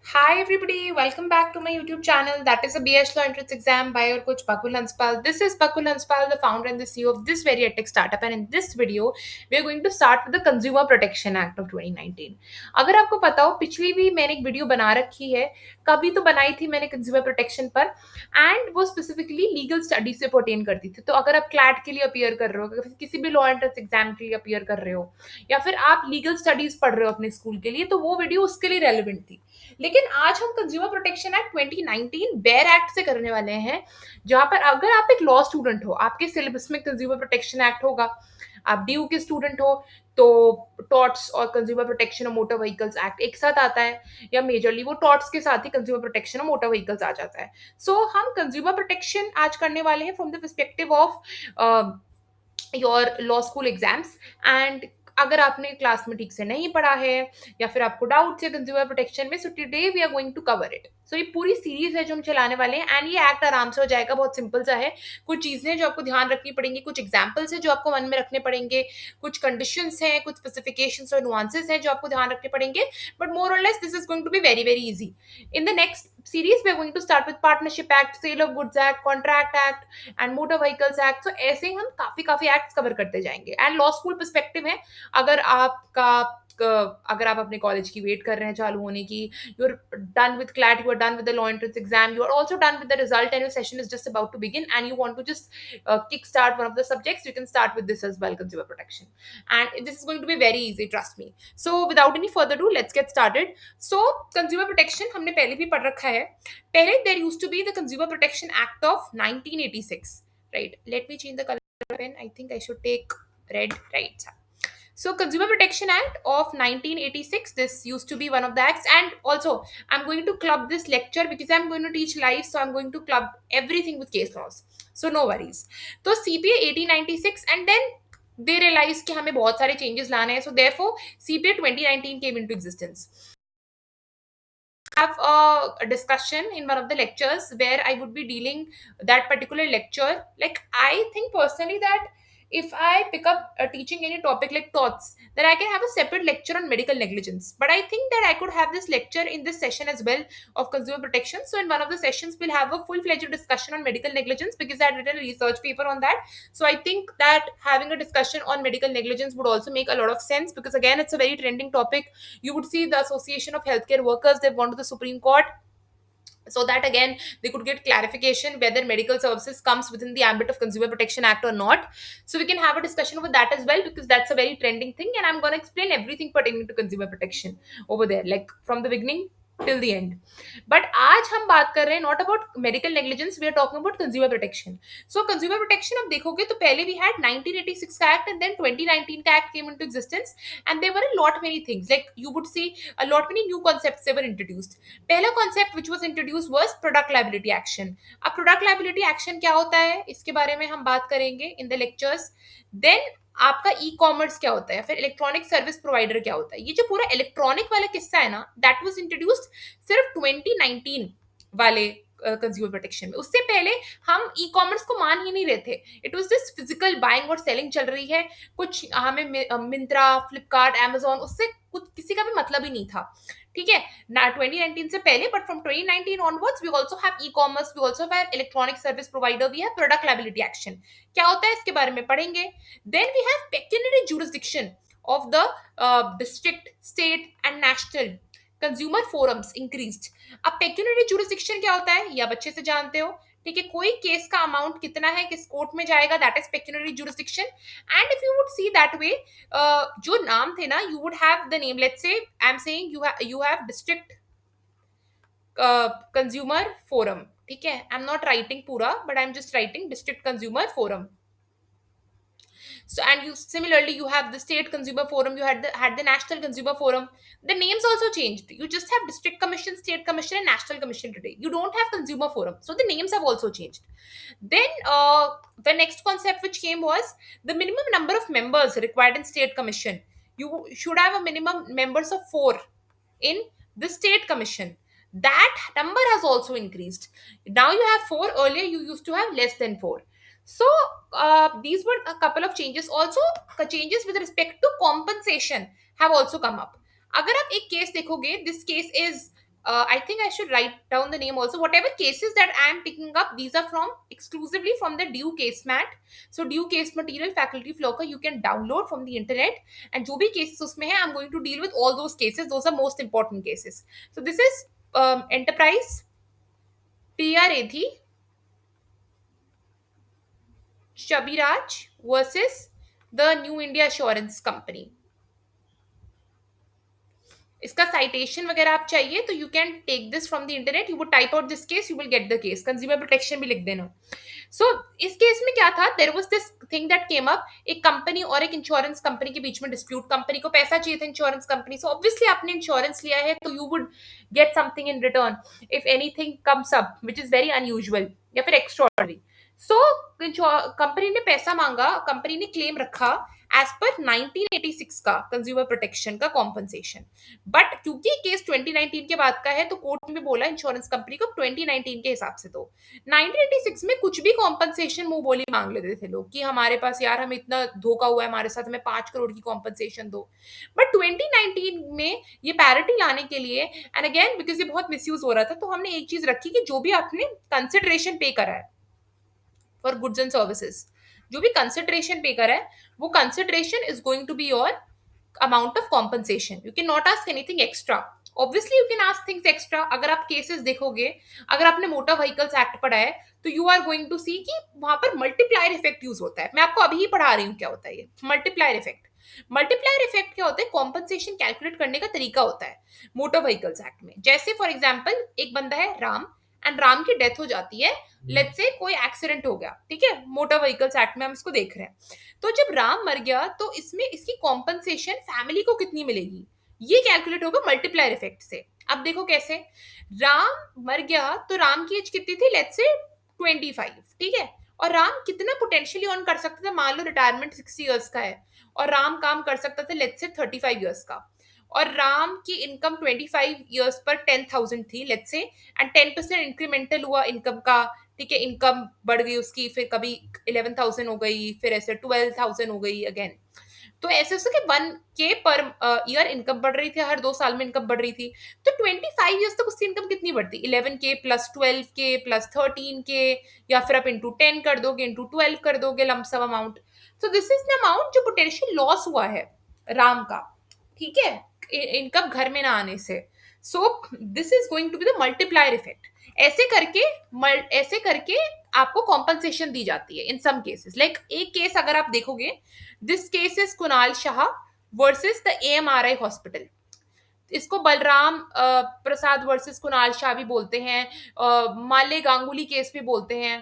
Hi everybody, welcome back to my YouTube channel. That is a BS Law Entrance Exam by your coach Bakul Hanspal. This is Bakul Hanspal, the founder and the CEO of this very tech startup. And in this video, we are going to start with the Consumer Protection Act of 2019. अगर आपको पता हो पिछली भी मैंने एक video बना रखी है, कभी तो बनाई थी मैंने कंज्यूमर प्रोटेक्शन पर एंड वो स्पेसिफिकली लीगल स्टडी से पर्टेन करती थी. तो अगर आप क्लैट के लिए अपीयर कर रहे हो, अगर किसी भी लॉ एंट्रेंस एग्जाम के लिए अपीयर कर रहे हो या फिर आप लीगल स्टडीज पढ़ रहे हो अपने स्कूल के लिए, तो वो वीडियो उसके लिए रेलिवेंट थी. लेकिन आज हम consumer protection act 2019 bare act से करने वाले हैं, जहां पर अगर आप एक लॉ स्टूडेंट हो, आपके सिलेबस में कंज्यूमर प्रोटेक्शन एक्ट होगा. आप ड्यू के स्टूडेंट हो तो टॉर्ट्स और कंज्यूमर प्रोटेक्शन और मोटर व्हीकल्स एक्ट एक साथ आता है, या मेजरली वो टॉर्ट्स के साथ ही कंज्यूमर प्रोटेक्शन और मोटर व्हीकल्स आ जाता है. सो हम कंज्यूमर प्रोटेक्शन आज करने वाले हैं from the perspective of your law school exams. And अगर आपने क्लास में ठीक से नहीं पढ़ा है या फिर आपको डाउट है कंज्यूमर प्रोटेक्शन में, so today we are going to cover it. So ये पूरी सीरीज है जो हम चलाने वाले हैं एंड ये एक्ट आराम से हो जाएगा, बहुत सिंपल सा है. कुछ चीजें जो आपको ध्यान रखनी पड़ेंगी, कुछ एग्जाम्पल्स हैं जो आपको मन में रखने पड़ेंगे, कुछ कंडीशंस हैं, कुछ स्पेसिफिकेशंस और नुआंसेस हैं जो आपको ध्यान रखने पड़ेंगे. बट मोर और less this is going to be very very easy. In the next series we are going to start with partnership act, sale of goods act, contract act and motor vehicles act. So ऐसे ही हम काफी काफी acts cover करते जाएंगे. And law school perspective है, अगर आपका अगर आप अपने कॉलेज की वेट कर रहे हैं चालू होने की, you are done with CLAT, you are done with the law entrance exam, you are also done with the result and your session is just about to begin and you want to just kick start one of the subjects, you can start with this as well, consumer protection. And this is going to be very easy, trust me. So without any further ado, let's get started. So consumer protection हमने पहले भी पढ़ रखा है. पहले there used to be the Consumer Protection Act of 1986, right? Let me change the color pen. I think I should take red, right? So Consumer Protection Act of 1986, this used to be one of the acts. And also I'm going to club this lecture because I'm going to teach live, so I'm going to club everything with case laws, so no worries. So CPA 1896, and then they realized कि हमें बहुत सारे changes लाने हैं, so therefore CPA 2019 came into existence. Have a discussion in one of the lectures where I would be dealing that particular lecture. Like, I think personally that if I pick up teaching any topic like thoughts, then I can have a separate lecture on medical negligence. But I think that I could have this lecture in this session as well of consumer protection. So in one of the sessions, we'll have a full-fledged discussion on medical negligence because I had written a research paper on that. So I think that having a discussion on medical negligence would also make a lot of sense because again, it's a very trending topic. You would see the Association of Healthcare Workers, they've gone to the Supreme Court so that again they could get clarification whether medical services comes within the ambit of consumer protection act or not. So we can have a discussion over that as well because that's a very trending thing, and I'm going to explain everything pertaining to consumer protection over there, like from the beginning till the end. But आज हम बात कर रहे हैं not about medical negligence, we are talking about consumer protection. So consumer protection आप देखोगे तो पहले we had 1986 का act and then 2019 का act came into existence, and there were a lot many things, like you would see a lot many new concepts they were introduced. पहला concept which was introduce was product liability action. अब product liability action क्या होता है इसके बारे में हम बात करेंगे इन द लेक्चर्स. देन आपका ई कॉमर्स क्या होता है, फिर इलेक्ट्रॉनिक सर्विस प्रोवाइडर क्या होता है. ये जो पूरा इलेक्ट्रॉनिक वाला किस्सा है ना, दैट वाज इंट्रोड्यूस्ड सिर्फ 2019 वाले कंज्यूमर प्रोटेक्शन में. उससे पहले हम ई कॉमर्स को मान ही नहीं रहे थे. It was this physical buying और सेलिंग चल रही है. कुछ हमें मिंत्रा, फ्लिपकार्ट, अमेजोन, उससे कुछ किसी का भी मतलब ही नहीं था. ठीक है ना, 2019 से पहले. But from 2019 onwards we also have e commerce, we also have electronic service provider, we have product liability action. क्या होता है इसके बारे में पढ़ेंगे. Then we have pecuniary jurisdiction of the district, state and national consumer forums increased. अब pecuniary jurisdiction क्या होता है ये आप अच्छे से जानते हो. ठीक है, कोई केस का अमाउंट कितना है, किस कोर्ट में जाएगा, that is pecuniary jurisdiction. And if you would see that way, जो नाम थे ना, you would have the name, let's say I am saying you have district consumer forum. ठीक है, आई एम नॉट राइटिंग पूरा but I am just writing district consumer forum. So, and you similarly you have the state consumer forum, you had the national consumer forum. The names also changed. You just have district commission, state commission, and national commission today. You don't have consumer forum, so the names have also changed. Then the next concept which came was the minimum number of members required in state commission. You should have a minimum members of 4 in the state commission. That number has also increased. Now you have 4. Earlier you used to have less than 4. So these were a couple of changes. Also changes with respect to compensation have also come up. अगर आप एक case देखोगे, this case is I think I should write down the name also. Whatever cases that I am picking up, these are from exclusively from the due case mat. So due case material faculty flocker you can download from the internet, and जो भी cases उसमें है, I'm going to deal with all those cases. Those are most important cases. So this is Enterprise PR Edhi Shabiraj versus the New India Assurance Company. इसका citation वगैरह आप चाहिए तो you can take this from the internet, you would type out this case, you will get the case, consumer protection भी लिख देना. So इस case में क्या था, there was this thing that came up, एक कंपनी और एक इंश्योरेंस कंपनी के बीच में डिस्प्यूट. कंपनी को पैसा चाहिए था इंश्योरेंस कंपनी से. ऑब्वियसली आपने इंश्योरेंस लिया है तो you would get something in return if anything comes up which is very unusual या फिर एक्स्ट्राऑर्डिनरी. सो कंपनी ने पैसा मांगा, कंपनी ने क्लेम रखा एज पर 1986 का कंज्यूमर प्रोटेक्शन का कॉम्पनसेशन. बट क्योंकि केस 2019 के बाद का है तो कोर्ट में बोला इंश्योरेंस कंपनी को 2019 के हिसाब से. तो 1986 में कुछ भी कॉम्पनसेशन मुंह बोली मांग लेते थे लोग कि हमारे पास यार हमें इतना धोखा हुआ है हमारे साथ, हमें 5 करोड़ की कॉम्पनसेशन दो. बट 2019 में ये पैरिटी लाने के लिए, एंड अगेन बिकॉज ये बहुत मिसयूज हो रहा था, तो हमने एक चीज रखी कि जो भी आपने कंसिडरेशन पे करा है फॉर गुड्स एंड सर्विसेज, जो भी कंसिडरेशन पे करा है वो consideration is going to be your amount of compensation. You cannot ask anything extra. Obviously you can ask things extra. अगर आप केसेस देखोगे, अगर आपने मोटर व्हीकल्स एक्ट पढ़ा है तो यू आर गोइंग टू सी कि वहां पर मल्टीप्लायर इफेक्ट यूज होता है. मैं आपको अभी ही पढ़ा रही हूँ क्या होता है ये मल्टीप्लायर इफेक्ट. मल्टीप्लायर इफेक्ट क्या होता है, कॉम्पनसेशन कैलकुलेट करने का तरीका होता है मोटर व्हीकल्स एक्ट में. जैसे फॉर एग्जाम्पल एक बंदा है राम, एंड राम की डेथ हो जाती है, लेट्स से कोई एक्सीडेंट हो गया, ठीक है, मोटर व्हीकल्स एक्ट में हम इसको देख रहे हैं. तो जब राम मर गया तो इसमें इसकी कॉम्पनसेशन फैमिली को कितनी मिलेगी, ये कैलकुलेट होगा मल्टीप्लायर इफेक्ट से. अब देखो कैसे, राम मर गया तो राम की एज कितनी थी, लेट्स से 25, ठीक है, और राम कितना पोटेंशियली अर्न कर सकता था, मान लो रिटायरमेंट 60 इयर्स का है और राम काम कर सकता था लेट्स से 35 इयर्स का, और राम की इनकम 25 इयर्स पर 10,000 थी लेट्स से, एंड 10% इंक्रीमेंटल हुआ इनकम का, ठीक है, इनकम बढ़ गई उसकी, फिर कभी 11,000 हो गई, फिर ऐसे 12,000 हो गई अगेन. तो ऐसे उसके 1K पर ईयर इनकम बढ़ रही थी, हर 2 साल में इनकम बढ़ रही थी. तो 25 इयर्स तक उसकी इनकम कितनी बढ़ती, 11K plus 12K plus 13K, या फिर आप इंटू 10 कर दोगे, इंटू 12 कर दोगे lump sum amount. So this is the amount जो पोटेंशियल लॉस हुआ है राम का, ठीक है, इनकम घर में ना आने से. So this is going to be the multiplier effect. ऐसे करके आपको कॉम्पनसेशन दी जाती है इन सम केसेस. लाइक एक केस अगर आप देखोगे, this case is Kunal Shah versus the AMRI hospital. इसको बलराम प्रसाद वर्सेस कुणाल शाह भी बोलते हैं, माले गांगुली केस भी बोलते हैं,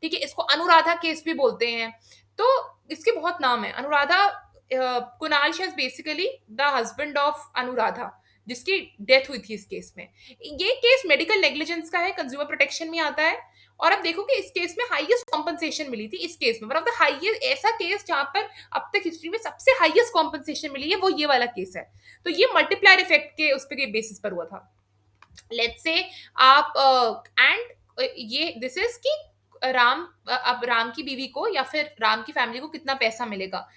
ठीक है, इसको अनुराधा केस भी बोलते हैं. तो इसके बहुत नाम है. Anuradha, Kunal Shah basically the husband of Anuradha जिसकी डेथ हुई थी इस केस में. ये केस मेडिकल नेग्लिजेंस का है, कंज्यूमर प्रोटेक्शन में आता है. और अब देखो कि इस केस में हाईएस्ट कॉम्पनसेशन मिली थी. इस केस में वन ऑफ द हाईएस्ट, ऐसा केस जहां पर अब तक हिस्ट्री में सबसे हाईएस्ट कॉम्पनसेशन मिली है वो ये वाला केस है. तो ये मल्टीप्लायर इफेक्ट के उस पे बेसिस पर हुआ था. लेट्स से आप एंड ये दिस इज कि राम अब राम की बीवी को या फिर राम की फैमिली को कितना पैसा मिलेगा.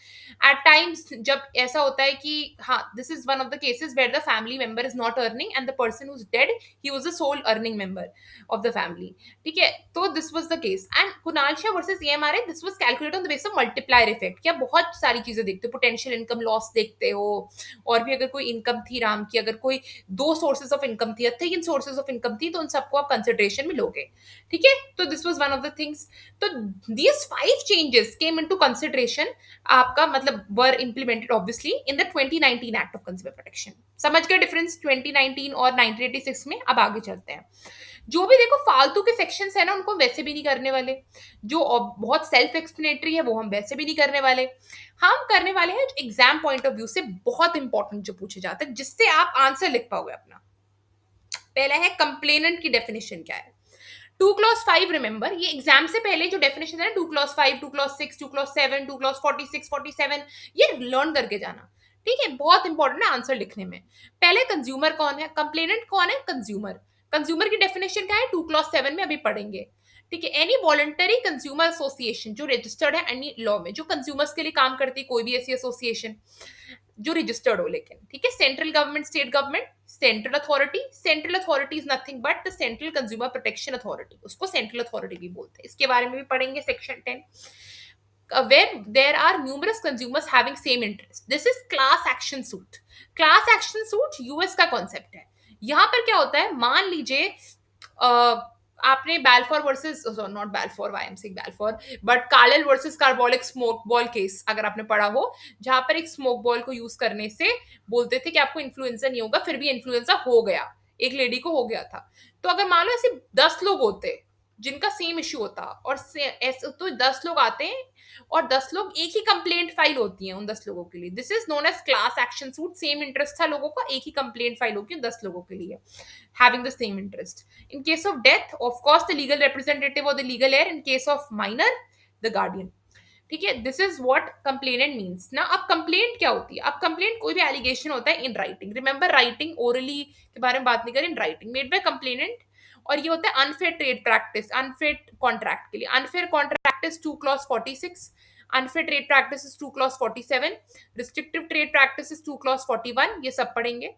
एट टाइम्स जब ऐसा होता है कि हाँ, this is one of the cases where the family member is not earning and the person who is dead he was the sole earning member of the family, ठीक है. तो this was the case. And Kunal Shah versus AMRI, this was calculated on the basis of multiplier effect. क्या बहुत सारी चीजें देखते हो, potential income loss देखते हो, और भी अगर कोई इनकम थी राम की, अगर कोई 2 सोर्सेज ऑफ इनकम थी या 3 सोर्सेज ऑफ इनकम थी, तो उन सबको आप कंसिडरेशन में लोगे, ठीक है. तो this was one of the things. तो these 5 changes came into consideration, आपका मतलब were implemented obviously in the 2019 Act of Consumer Protection. समझ गए डिफरेंस 2019 और 1986 में. अब आगे चलते हैं. जो भी देखो फालतू के सेक्शंस है ना, उनको वैसे भी नहीं करने वाले. जो बहुत सेल्फ एक्सप्लेनेटरी है वो हम वैसे भी नहीं करने वाले. हम करने वाले हैं एग्जाम पॉइंट ऑफ व्यू से बहुत इंपॉर्टेंट जो पूछे जाते हैं, जिससे आप आंसर लिख पाओगे अपना. पहला है कंप्लेनेंट की डेफिनेशन क्या है. 2 clause 5, रिमेंबर ये एग्जाम से पहले जो डेफिनेशन है 2 clause 5, 2 clause 6, 2 clause 7, 2 clause 46, 47, ये लर्न करके जाना, ठीक है, बहुत इंपॉर्टेंट है आंसर लिखने में. पहले कंज्यूमर कौन है, कंप्लेनेंट कौन है, कंज्यूमर. कंज्यूमर की डेफिनेशन क्या है, 2 clause 7 में अभी पढ़ेंगे, ठीक है. एनी वॉलंटरी कंज्यूमर एसोसिएशन जो रजिस्टर्ड है एनी लॉ में, जो कंज्यूमर्स के लिए काम करती है, कोई भी ऐसी एसोसिएशन. जो रजिस्टर्ड हो, लेकिन ठीक है। Central government, state government, central authority is nothing but the central consumer protection authority, उसको सेंट्रल अथॉरिटी भी बोलते हैं। इसके बारे में भी पढ़ेंगे section 10। Where there are numerous consumers having same interest, this is class action suit। Class action suit US का कॉन्सेप्ट है। यहाँ पर क्या होता है, मान लीजिए आपने Balfour versus, not Balfour, I am saying Balfour, but Carlill versus Carbolic smoke ball case अगर आपने पढ़ा हो, जहां पर एक स्मोक बॉल को यूज करने से बोलते थे कि आपको इन्फ्लुएंजा नहीं होगा, फिर भी इन्फ्लुएंजा हो गया, एक लेडी को हो गया था। तो अगर मान लो ऐसे 10 लोग होते जिनका सेम इश्यू होता, और ऐसे तो 10 लोग आते हैं और 10 लोग, एक ही कंप्लेंट फाइल होती है उन 10 लोगों के लिए, this is known as class action suit. Same interest था लोगों का, एक ही कंप्लेंट फाइल होगी 10 लोगों के लिए, having the same interest. In case of death, of course the legal representative और the legal heir, in case of minor the guardian. ठीक है, this is what complainant means ना। अब कंप्लेंट क्या होती है? अब कंप्लेंट कोई भी एलिगेशन होता है in writing, remember writing, orally के बारे में बात नहीं करें, in writing, made by complainant. और ये होता है unfair trade practice, unfair contract के लिए unfair contract is 2 clause 46, unfair trade practice is 2 clause 47, restrictive trade practice is 2 clause 41, ये सब पढ़ेंगे।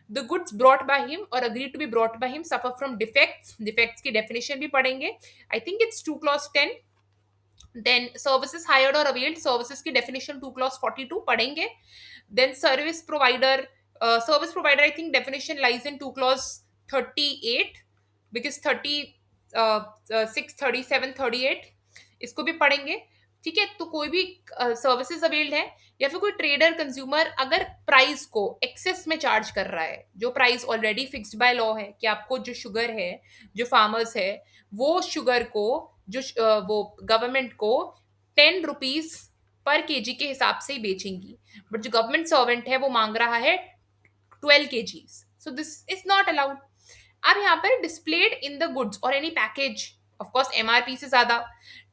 The goods brought by him और agree to be brought by him suffer from defects, defects की definition भी पढ़ेंगे, I think it's 2 clause 10। Then services hired और availed, services की definition 2 clause 42 पढ़ेंगे। Then service provider, service provider I think definition lies in 2 clause 38, because 36, 37, 38 इसको भी पढ़ेंगे। ठीक है, तो कोई भी सर्विसेज अवेल्ड है या फिर कोई ट्रेडर कंज्यूमर अगर प्राइस को एक्सेस में चार्ज कर रहा है, जो price already fixed by law है कि आपको जो शुगर है, जो फार्मर्स है, वो शुगर को जो वो गवर्नमेंट को 10 रुपीज पर केजी के हिसाब से ही बेचेंगी, बट जो गवर्नमेंट सर्वेंट है वो मांग रहा है 12 kgs, so this is not allowed. अब यहाँ पर डिस्प्लेड इन द गुड्स और any package, of course MRP से ज्यादा,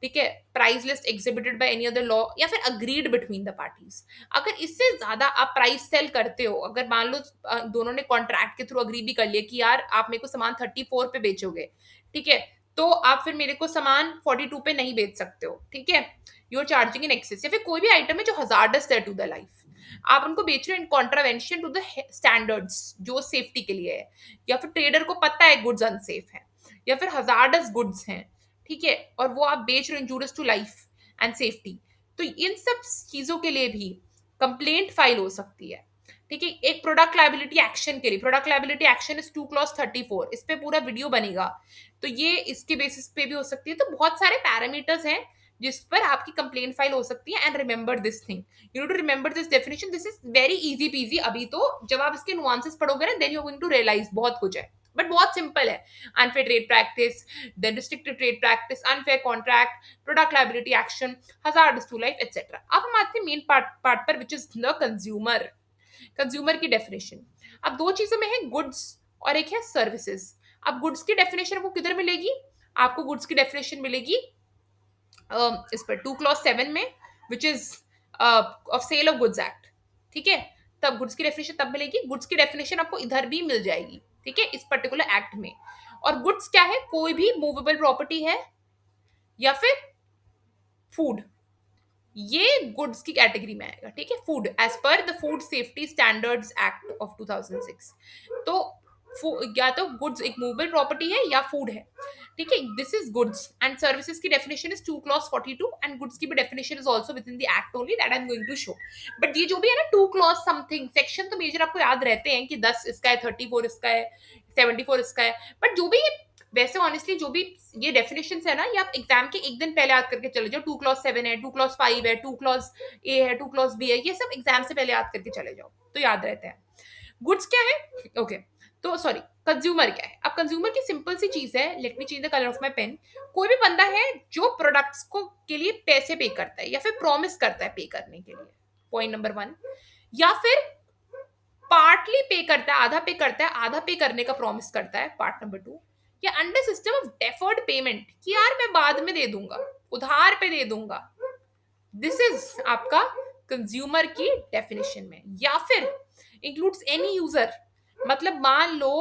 ठीक है, price list exhibited by any other law या फिर अग्रीड बिटवीन द पार्टीज। अगर इससे ज्यादा आप प्राइस सेल करते हो, अगर मान लो दोनों ने कॉन्ट्रैक्ट के थ्रू अग्री भी कर लिया कि यार आप मेरे को सामान 34 पे बेचोगे, ठीक है, तो आप फिर मेरे को सामान 42 पे नहीं बेच सकते हो, ठीक है, you are charging in excess. या फिर कोई भी आइटम है जो हजार्डस है टू द लाइफ, आप उनको बेच रहे हो in contravention to the standards जो सेफ्टी के लिए है, या फिर ट्रेडर को पता है गुड्स अनसेफ है या फिर हजार्डस गुड्स हैं, ठीक है, और वो आप बेच रहे हो injurious to life and safety, तो इन सब चीजों के लिए भी कंप्लेंट फाइल हो सकती है। ठीक है, एक प्रोडक्ट लायबिलिटी एक्शन के लिए, product liability action is 2 clause 34, इस पे पूरा वीडियो बनेगा, तो ये इसके बेसिस पे भी हो सकती है। तो बहुत सारे पैरामीटर्स हैं जिस पर आपकी कंप्लेंट फाइल हो सकती है। And remember this thing, you need to remember this definition, this is very easy peasy. अभी तो जब आप इसके नुआंसेस पढ़ोगे ना, then you are going to realise बहुत कुछ है, बट बहुत सिंपल है। Unfair trade practice, then restrictive trade practice, unfair contract, product liability action, hazardous to life etcetera. अब हम आते हैं मेन पार्ट पर, which is the consumer. Consumer की डेफिनेशन अब दो चीजों में है, गुड्स और एक है सर्विसेज। अब गुड्स की डेफिनेशन आपको किधर मिलेगी? आपको गुड्स की डेफिनेशन मिलेगी इस पर 2 clause 7 में, which is of sale of goods act, ठीक है, तब गुड्स की डेफिनेशन तब मिलेगी। गुड्स की डेफिनेशन आपको इधर भी मिल जाएगी, ठीक है, इस पर्टिकुलर एक्ट में। और गुड्स क्या है? कोई भी मूवेबल प्रॉपर्टी है या फिर फूड, ये गुड्स की कैटेगरी में आएगा, ठीक है, food as per the food safety standards act of 2006। तो या तो गुड्स एक मूवेबल प्रॉपर्टी है या फूड है, ठीक है, this is goods. And services की definition is 2 clause 42, and goods की भी definition is also within the act only, that I am going to show. But ये जो भी है ना 2 clause समथिंग सेक्शन, तो मेजर आपको याद रहते हैं कि 10 इसका है, 34 इसका है, 74 इसका है, बट जो भी वैसे ऑनेस्टली जो भी ये डेफिनेशन है ना, ये आप एग्जाम के एक दिन पहले याद करके चले जाओ। 2 clause 7 है, 2 clause 5 है, 2 clause A है, 2 clause B है, ये सब एग्जाम से पहले याद करके चले जाओ तो याद रहते हैं। गुड्स क्या है? ओके, तो सॉरी, कंज्यूमर क्या है? अब कंज्यूमर की सिंपल सी चीज है, let me change the colour of my pen. कोई भी बंदा है जो प्रोडक्ट्स को के लिए पैसे पे करता है या फिर प्रॉमिस करता है पे करने के लिए, पॉइंट नंबर 1, या फिर पार्टली पे करता है, आधा पे करता है, आधा पे करने का प्रॉमिस करता है, पार्ट नंबर 2, या under system of deferred payment कि यार मैं बाद में दे दूंगा, उधार पे दे दूंगा, दिस इज आपका कंज्यूमर की डेफिनेशन में। या फिर इंक्लूड्स एनी यूजर, मतलब मान लो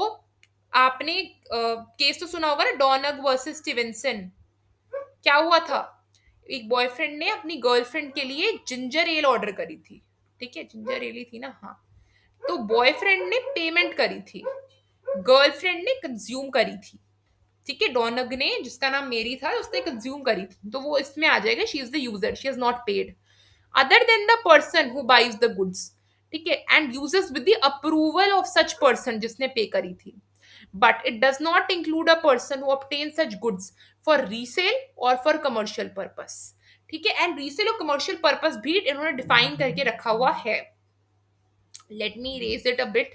आपने केस तो सुना होगा ना, डॉनग वर्सेस स्टीवेंसन। क्या हुआ था? एक बॉयफ्रेंड ने अपनी गर्लफ्रेंड के लिए जिंजर एल ऑर्डर करी थी, ठीक है, जिंजर रेली थी ना, हाँ। तो बॉयफ्रेंड ने पेमेंट करी थी, गर्लफ्रेंड ने कंज्यूम करी थी। ठीक है, डॉनग ने, जिसका नाम मेरी था, उसने कंज्यूम करी थी, तो वो इसमें आ जाएगा, she is the user, she is not paid other than the person who buys the goods. ठीक है, and uses with the approval of such person जिसने पे करी थी, but it does not include a person who obtains such goods for resale और for commercial purpose. ठीक है, and resale और commercial purpose भी इन्होंने डिफाइन करके रखा हुआ है। Let me raise it a bit.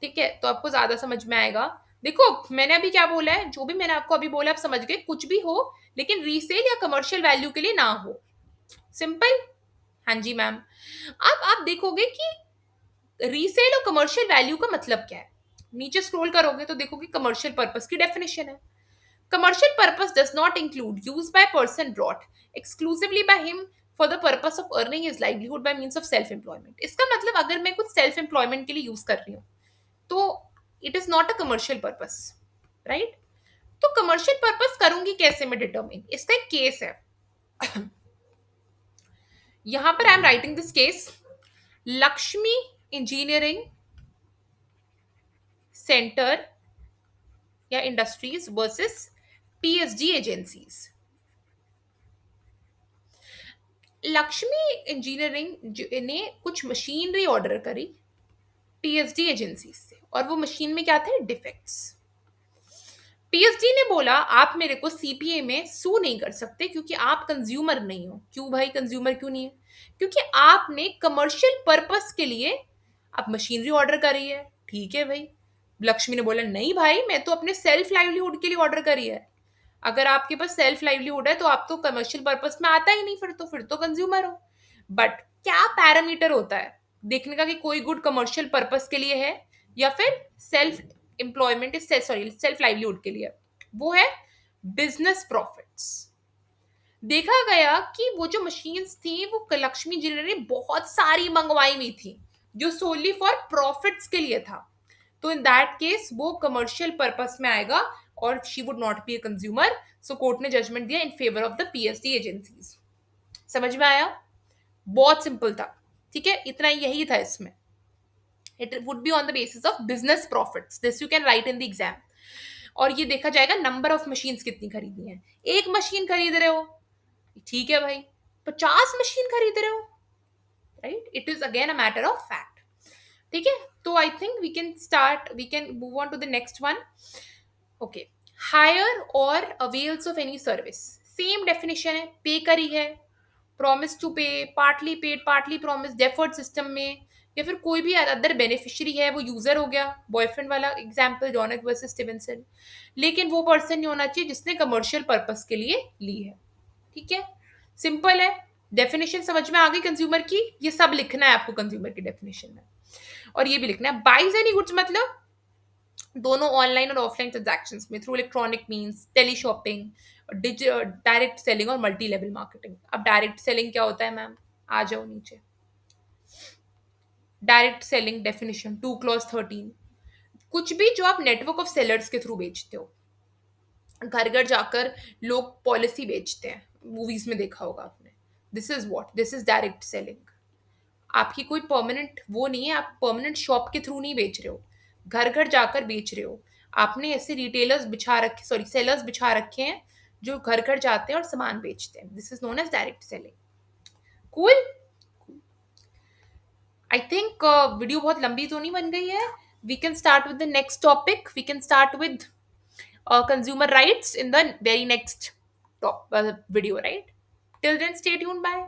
ठीक है, तो आपको ज्यादा समझ में आएगा। देखो, मैंने अभी क्या बोला है, जो भी मैंने आपको अभी बोला आप समझ गए, कुछ भी हो लेकिन रीसेल या कमर्शियल वैल्यू के लिए ना हो। सिंपल। हाँ जी मैम। अब आप देखोगे कि रीसेल और कमर्शियल वैल्यू का मतलब क्या है। नीचे स्क्रॉल करोगे तो देखोगे कमर्शियल पर्पस की डेफिनेशन है। Commercial purpose does not include use by person brought exclusively by him for the purpose of earning his livelihood by means of self employment. इसका मतलब अगर मैं कुछ सेल्फ एम्प्लॉयमेंट के लिए यूज कर रही हूँ तो it is not a commercial purpose, right. तो कमर्शियल पर्पस करूंगी कैसे मैं डिटरमिन, इसका एक केस है। यहां पर I am writing this case, Lakshmi engineering center या industries versus PSG agencies. Lakshmi engineering ने कुछ मशीनरी ऑर्डर करी पीएसडी एजेंसी से, और वो मशीन में क्या थे, डिफेक्ट्स। पीएसडी ने बोला आप मेरे को सीपीए में सू नहीं कर सकते क्योंकि आप कंज्यूमर नहीं हो। क्यों भाई, कंज्यूमर क्यों नहीं है? क्योंकि आपने कमर्शियल पर्पस के लिए आप मशीनरी ऑर्डर करी है। ठीक है भाई। लक्ष्मी ने बोला नहीं भाई, मैं तो अपने सेल्फ लाइवलीहुड के लिए ऑर्डर करी है। अगर आपके पास सेल्फ लाइवलीहुड है तो आप तो कमर्शियल पर्पस में आता ही नहीं, फिर तो कंज्यूमर हो। बट क्या पैरामीटर होता है देखने का कि कोई गुड कमर्शियल पर्पस के लिए है या फिर self employment, sorry self livelihood के लिए? वो है बिजनेस प्रॉफिट्स। देखा गया कि वो जो मशीन्स थी वो लक्ष्मी जी ने बहुत सारी मंगवाई हुई थी जो सोली फॉर प्रॉफिट्स के लिए था, तो इन दैट केस वो कमर्शियल पर्पस में आएगा और she would not be a consumer. So court ने जजमेंट दिया in favour of the PSD agencies. समझ में आया? बहुत सिंपल था। ठीक है, इतना यही था इसमें। It would be on the basis of business profits, this you can write in the exam. और ये देखा जाएगा नंबर ऑफ मशीन्स कितनी खरीदी है। एक मशीन खरीद रहे हो, ठीक है भाई, 50 मशीन खरीद रहे हो, right, it is again a matter of fact. ठीक है, तो I think we can move on to the next one. Okay, hire और avails of any service, same definition है, पे करी है, promise to pay, partly paid partly promise, deferred system में, या फिर कोई भी अदर बेनिफिशियरी है, वो यूजर हो गया, बॉयफ्रेंड वाला एग्जाम्पल जॉनक वर्सेस स्टीवेंसन। लेकिन वो पर्सन नहीं होना चाहिए जिसने कमर्शियल पर्पस के लिए ली है। ठीक है, सिंपल है। डेफिनेशन समझ में आ गई कंज्यूमर की? ये सब लिखना है आपको कंज्यूमर की डेफिनेशन में, और ये भी लिखना है बाइज एनी गुड्स मतलब दोनों ऑनलाइन और ऑफलाइन ट्रांजैक्शंस में through electronic means, tele shopping, direct selling और मल्टी लेवल मार्केटिंग। अब डायरेक्ट सेलिंग क्या होता है मैम? आ जाओ नीचे। डायरेक्ट सेलिंग डेफिनेशन 2 क्लॉज 13, कुछ भी जो आप नेटवर्क ऑफ सेलर्स के थ्रू बेचते हो। घर घर जाकर लोग पॉलिसी बेचते हैं, मूवीज में देखा होगा आपने। This is what, this is direct selling. आपकी कोई परमानेंट वो नहीं है, आप परमानेंट शॉप के थ्रू नहीं बेच रहे हो, घर घर जाकर बेच रहे हो। आपने ऐसे रिटेलर्स बिछा रखे, सॉरी सेलर्स बिछा रखे हैं जो घर घर जाते हैं और सामान बेचते हैं। This is known as direct selling. Cool. I think video बहुत लंबी तो नहीं बन गई है। We can start with the next topic, we can start with consumer rights in the very next video, right? Till then, stay tuned. Bye.